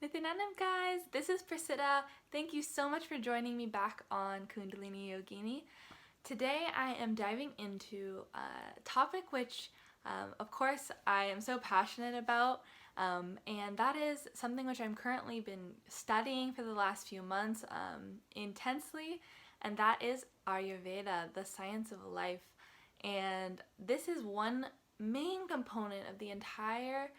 Nityanandam guys, this is Priscilla. Thank you so much for joining me back on Kundalini Yogini. Today I am diving into a topic which, of course, I am so passionate about, and that is something which I'm currently been studying for the last few months intensely, and that is Ayurveda, the science of life. And this is one main component of the entire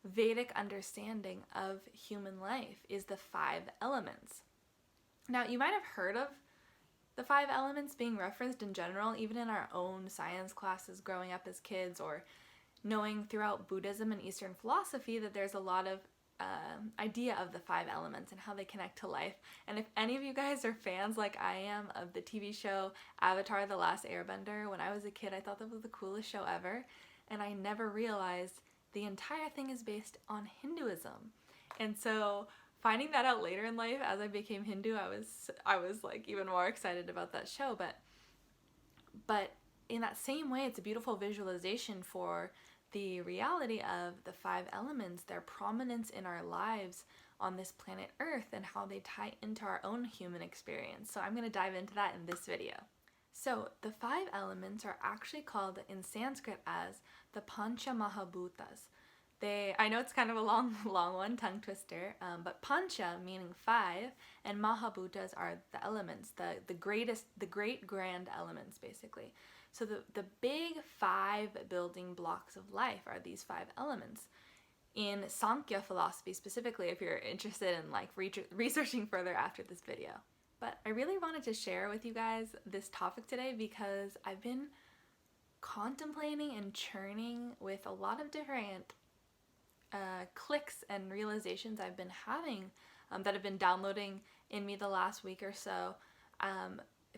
Vedic understanding of human life is the 5 elements. Now, you might have heard of the 5 elements being referenced in general, even in our own science classes growing up as kids, or knowing throughout Buddhism and Eastern philosophy that there's a lot of idea of the 5 elements and how they connect to life. And if any of you guys are fans like I am of the TV show Avatar: The Last Airbender, when I was a kid I thought that was the coolest show ever, and I never realized the entire thing is based on Hinduism. And so finding that out later in life as I became Hindu, I was like even more excited about that show. But in that same way, it's a beautiful visualization for the reality of the 5 elements, their prominence in our lives on this planet Earth, and how they tie into our own human experience. So I'm going to dive into that in this video. So the 5 elements are actually called in Sanskrit as the Panchamahabootas. I know it's kind of a long one, tongue twister, but Pancha meaning 5, and Mahabhutas are the elements, the great grand elements basically. So the big 5 building blocks of life are these 5 elements. In Sankya philosophy specifically, if you're interested in like researching further after this video. But I really wanted to share with you guys this topic today because I've been contemplating and churning with a lot of different clicks and realizations I've been having that have been downloading in me the last week or so.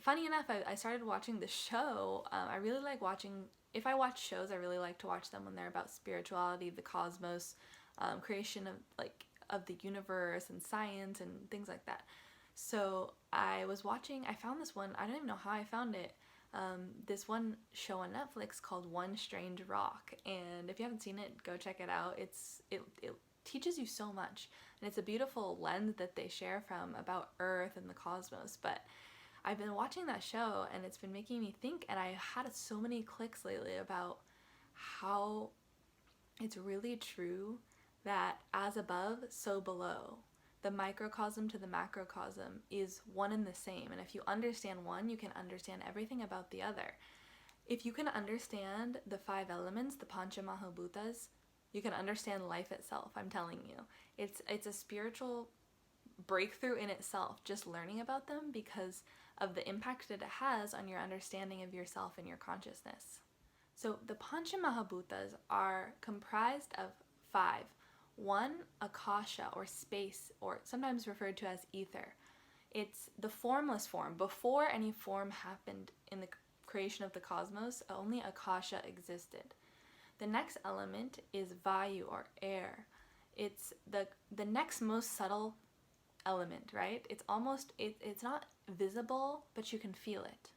Funny enough, I started watching the show. I really like watching, if I watch shows, I really like to watch them when they're about spirituality, the cosmos, creation of the universe and science and things like that. So I found this one, I don't even know how I found it, this one show on Netflix called One Strange Rock, and if you haven't seen it, go check it out. It teaches you so much, and it's a beautiful lens that they share from about Earth and the cosmos. But I've been watching that show, and it's been making me think, and I had so many clicks lately about how it's really true that as above, so below. The microcosm to the macrocosm is one and the same, and if you understand one, you can understand everything about the other. If you can understand the 5 elements, the Panchamahabootas, you can understand life itself. I'm telling you, it's a spiritual breakthrough in itself, just learning about them, because of the impact that it has on your understanding of yourself and your consciousness. So the Panchamahabootas are comprised of 5. 1, Akasha, or space, or sometimes referred to as ether. It's the formless form. Before any form happened in the creation of the cosmos, only Akasha existed. The next element is Vayu, or air. It's the next most subtle element, right? It's not visible, but you can feel it.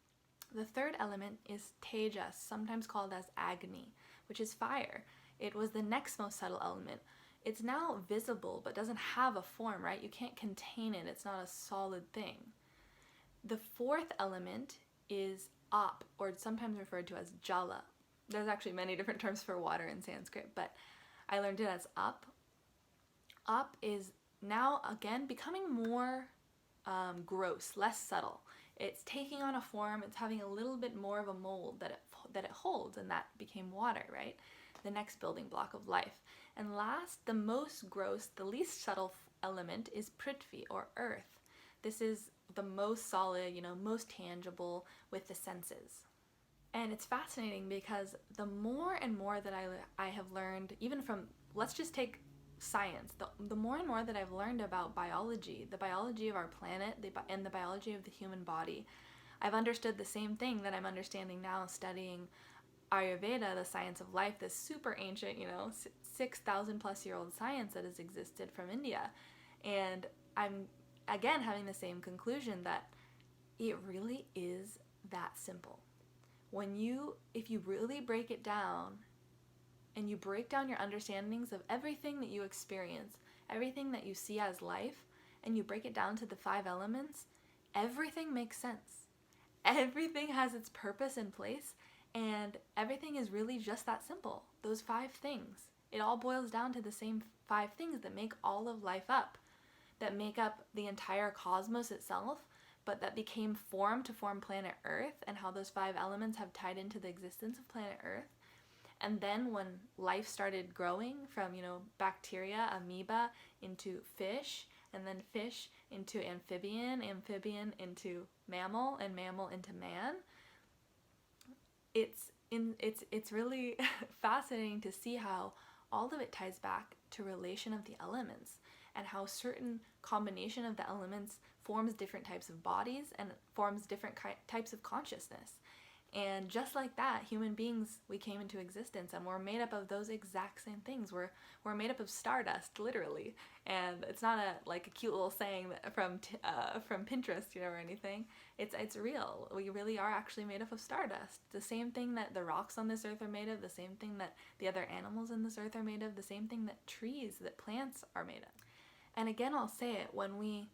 The third element is Tejas, sometimes called as Agni, which is fire. It was the next most subtle element. It's now visible, but doesn't have a form, right? You can't contain it. It's not a solid thing. The fourth element is Ap, or sometimes referred to as Jala. There's actually many different terms for water in Sanskrit, but I learned it as Ap. Ap is now, again, becoming more gross, less subtle. It's taking on a form. It's having a little bit more of a mold that it holds, and that became water, right? The next building block of life. And last, the most gross, the least subtle element is Prithvi, or earth. This is the most solid, most tangible with the senses. And it's fascinating because the more and more that I have learned, even from, let's just take science, the more and more that I've learned about biology, the biology of our planet, and the biology of the human body, I've understood the same thing that I'm understanding now studying Ayurveda, the science of life, this super ancient, 6,000 plus year old science that has existed from India. And I'm, again, having the same conclusion that it really is that simple. If you really break it down, and you break down your understandings of everything that you experience, everything that you see as life, and you break it down to the 5 elements, everything makes sense. Everything has its purpose in place, and everything is really just that simple. Those 5 things. It all boils down to the same 5 things that make all of life up, that make up the entire cosmos itself, but that became formed to form planet Earth, and how those 5 elements have tied into the existence of planet Earth. And then when life started growing from, bacteria, amoeba, into fish, and then fish into amphibian into mammal, and mammal into man, it's really fascinating to see how all of it ties back to relation of the elements, and how certain combination of the elements forms different types of bodies and forms different types of consciousness. And just like that, human beings, we came into existence, and we're made up of those exact same things. We're made up of stardust, literally. And it's not a cute little saying from Pinterest, or anything. It's real. We really are actually made up of stardust. The same thing that the rocks on this earth are made of, the same thing that the other animals in this earth are made of, the same thing that trees, that plants are made of. And again, I'll say it, when we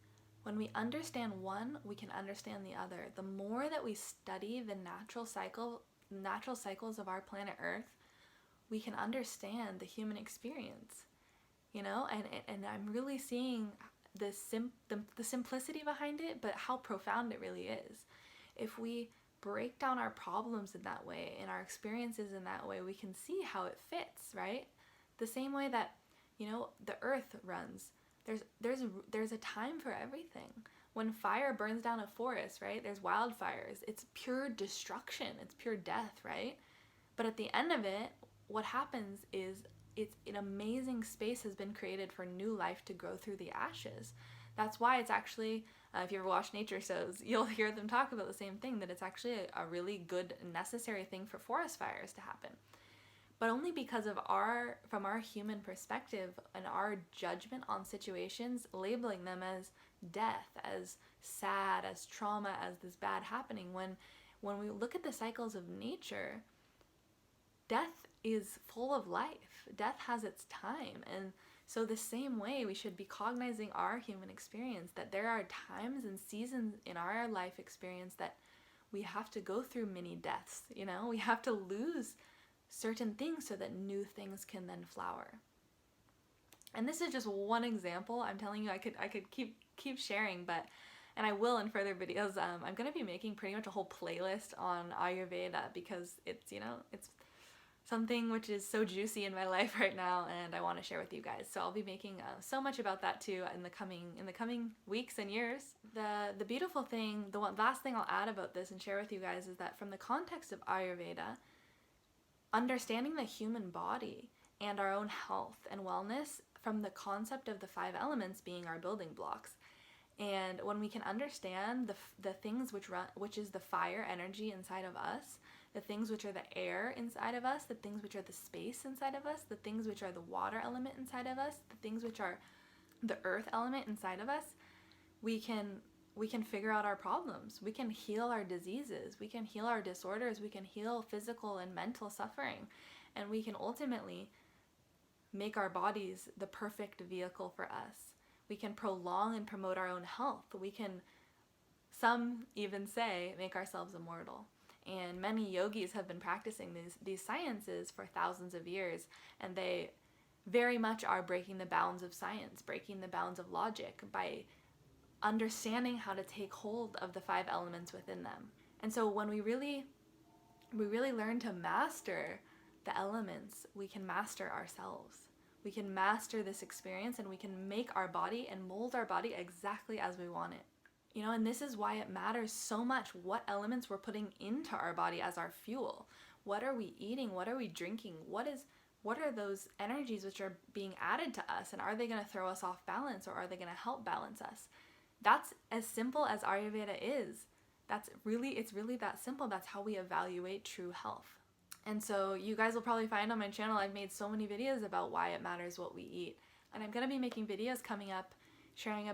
understand one, we can understand the other. The more that we study the natural cycles of our planet Earth, we can understand the human experience, and I'm really seeing the simplicity behind it, but how profound it really is. If we break down our problems in that way, and our experiences in that way, we can see how it fits, right? The same way that, the earth runs. There's a time for everything. When fire burns down a forest, right? There's wildfires. It's pure destruction. It's pure death, right? But at the end of it, what happens is an amazing space has been created for new life to grow through the ashes. That's why it's actually, if you ever watch nature shows, you'll hear them talk about the same thing, that it's actually a really good, necessary thing for forest fires to happen. But only because of from our human perspective and our judgment on situations, labeling them as death, as sad, as trauma, as this bad happening. When we look at the cycles of nature, death is full of life. Death has its time. And so the same way, we should be cognizing our human experience, that there are times and seasons in our life experience that we have to go through mini deaths. We have to lose certain things so that new things can then flower. And this is just one example. I'm telling you, I could keep sharing, and I will in further videos. I'm going to be making pretty much a whole playlist on Ayurveda, because it's something which is so juicy in my life right now, and I want to share with you guys. So I'll be making so much about that too in the coming weeks and years. The beautiful thing, the last thing I'll add about this and share with you guys, is that from the context of Ayurveda, understanding the human body and our own health and wellness from the concept of the 5 elements being our building blocks. And when we can understand the things which is the fire energy inside of us, the things which are the air inside of us, the things which are the space inside of us, the things which are the water element inside of us, the things which are the earth element inside of us, we can figure out our problems. We can heal our diseases. We can heal our disorders. We can heal physical and mental suffering. And we can ultimately make our bodies the perfect vehicle for us. We can prolong and promote our own health. We can, some even say, make ourselves immortal. And many yogis have been practicing these sciences for thousands of years, and they very much are breaking the bounds of science, breaking the bounds of logic by understanding how to take hold of the 5 elements within them. And so when we really learn to master the elements, we can master ourselves. We can master this experience, and we can make our body and mold our body exactly as we want it. And this is why it matters so much what elements we're putting into our body as our fuel. What are we eating? What are we drinking? What are those energies which are being added to us, and are they going to throw us off balance, or are they going to help balance us? That's as simple as Ayurveda is. It's really that simple. That's how we evaluate true health. And so you guys will probably find on my channel, I've made so many videos about why it matters what we eat. And I'm going to be making videos coming up sharing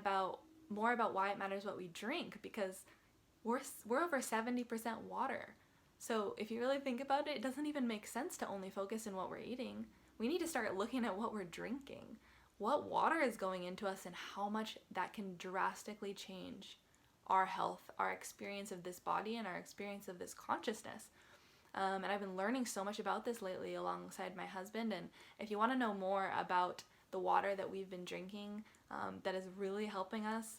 more about why it matters what we drink, because we're over 70% water. So if you really think about it, it doesn't even make sense to only focus on what we're eating. We need to start looking at what we're drinking. what water is going into us and how much that can drastically change our health, our experience of this body, and our experience of this consciousness. And I've been learning so much about this lately alongside my husband. And if you want to know more about the water that we've been drinking that is really helping us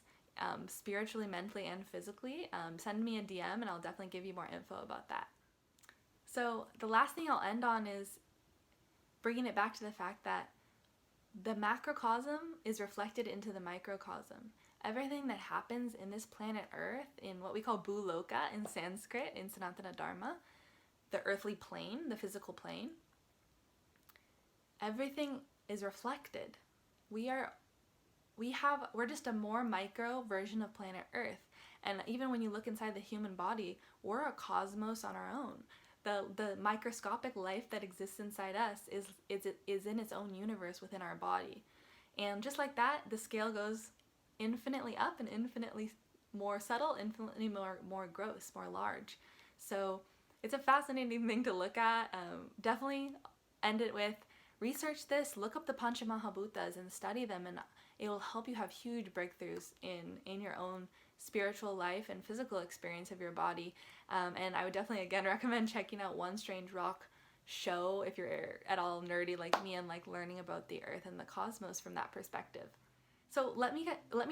spiritually, mentally, and physically, send me a DM and I'll definitely give you more info about that. So the last thing I'll end on is bringing it back to the fact that the macrocosm is reflected into the microcosm. Everything that happens in this planet Earth, in what we call Bhuloka in Sanskrit, in Sanatana Dharma, the earthly plane, the physical plane, everything is reflected. We're just a more micro version of planet Earth. And even when you look inside the human body, we're a cosmos on our own. The microscopic life that exists inside us is in its own universe within our body. And just like that, the scale goes infinitely up and infinitely more subtle, infinitely more gross, more large. So it's a fascinating thing to look at. Definitely end it with research this, look up the Panchamahabootas and study them, and it will help you have huge breakthroughs in your own spiritual life and physical experience of your body. And I would definitely, again, recommend checking out One Strange Rock show if you're at all nerdy like me and like learning about the earth and the cosmos from that perspective. So let me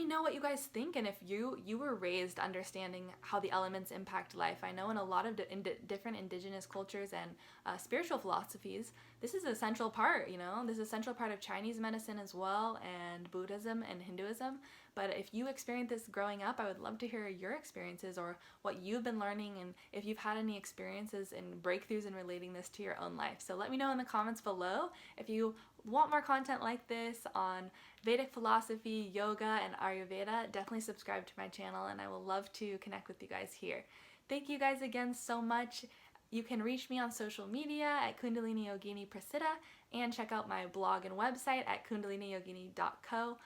know what you guys think, and if you were raised understanding how the elements impact life. I know in a lot of different indigenous cultures and spiritual philosophies, this is a central part, this is a central part of Chinese medicine as well, and Buddhism and Hinduism. But if you experienced this growing up, I would love to hear your experiences or what you've been learning, and if you've had any experiences and breakthroughs in relating this to your own life. So let me know in the comments below. If you want more content like this on Vedic philosophy, yoga, and Ayurveda, definitely subscribe to my channel, and I will love to connect with you guys here. Thank you guys again so much. You can reach me on social media at Kundalini Yogini Prasida, and check out my blog and website at kundaliniyogini.co.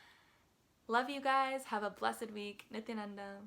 Love you guys. Have a blessed week. Nityananda.